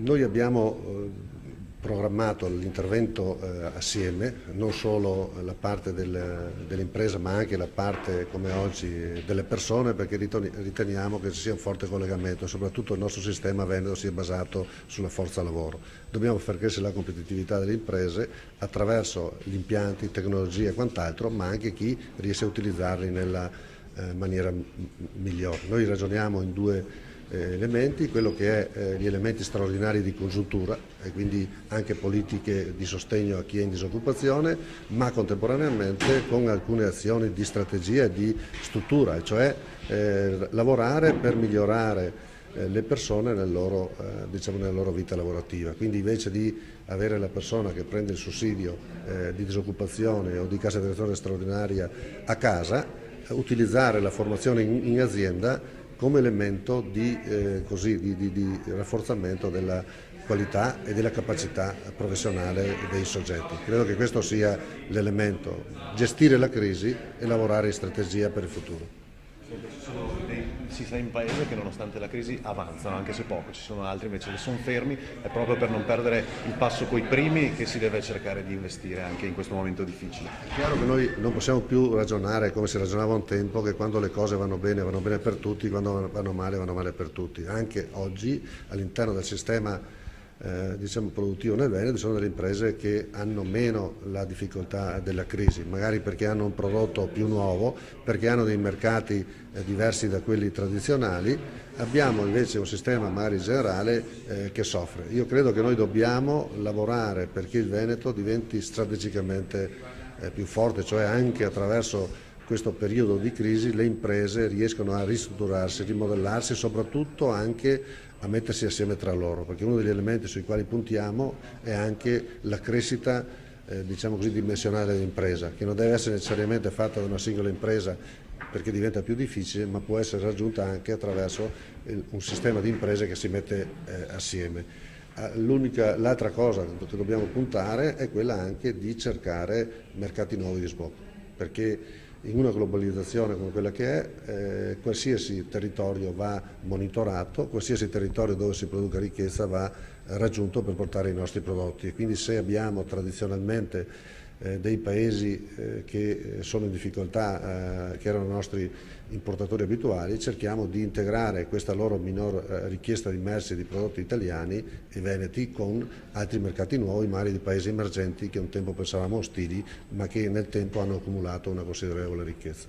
Noi abbiamo programmato l'intervento assieme, non solo la parte dell'impresa ma anche la parte come oggi delle persone, perché riteniamo che ci sia un forte collegamento, soprattutto il nostro sistema Veneto sia basato sulla forza lavoro. Dobbiamo far crescere la competitività delle imprese attraverso gli impianti, tecnologie e quant'altro, ma anche chi riesce a utilizzarli nella maniera migliore. Noi ragioniamo in due elementi, quello che è gli elementi straordinari di congiuntura e quindi anche politiche di sostegno a chi è in disoccupazione, ma contemporaneamente con alcune azioni di strategia e di struttura, cioè lavorare per migliorare le persone nella loro vita lavorativa. Quindi invece di avere la persona che prende il sussidio di disoccupazione o di cassa integrazione straordinaria a casa, utilizzare la formazione in azienda come elemento di rafforzamento della qualità e della capacità professionale dei soggetti. Credo che questo sia l'elemento: gestire la crisi e lavorare in strategia per il futuro. Si sta in paese che nonostante la crisi avanzano, anche se poco, ci sono altri invece che sono fermi, è proprio per non perdere il passo coi primi che si deve cercare di investire anche in questo momento difficile. È chiaro che noi non possiamo più ragionare come si ragionava un tempo, che quando le cose vanno bene per tutti, quando vanno male per tutti. Anche oggi all'interno del sistema produttivo nel Veneto ci sono delle imprese che hanno meno la difficoltà della crisi, magari perché hanno un prodotto più nuovo, perché hanno dei mercati diversi da quelli tradizionali. Abbiamo invece un sistema magari generale che soffre. Io credo che noi dobbiamo lavorare perché il Veneto diventi strategicamente più forte, cioè anche attraverso questo periodo di crisi le imprese riescono a ristrutturarsi, rimodellarsi e soprattutto anche a mettersi assieme tra loro, perché uno degli elementi sui quali puntiamo è anche la crescita dimensionale dell'impresa, che non deve essere necessariamente fatta da una singola impresa perché diventa più difficile, ma può essere raggiunta anche attraverso un sistema di imprese che si mette assieme. L'altra cosa che dobbiamo puntare è quella anche di cercare mercati nuovi di sbocco, perché in una globalizzazione come quella che è, qualsiasi territorio va monitorato, qualsiasi territorio dove si produca ricchezza va raggiunto per portare i nostri prodotti. E quindi se abbiamo tradizionalmente dei paesi che sono in difficoltà, che erano i nostri importatori abituali, cerchiamo di integrare questa loro minor richiesta di merci e di prodotti italiani e veneti con altri mercati nuovi, magari di paesi emergenti che un tempo pensavamo ostili, ma che nel tempo hanno accumulato una considerevole ricchezza.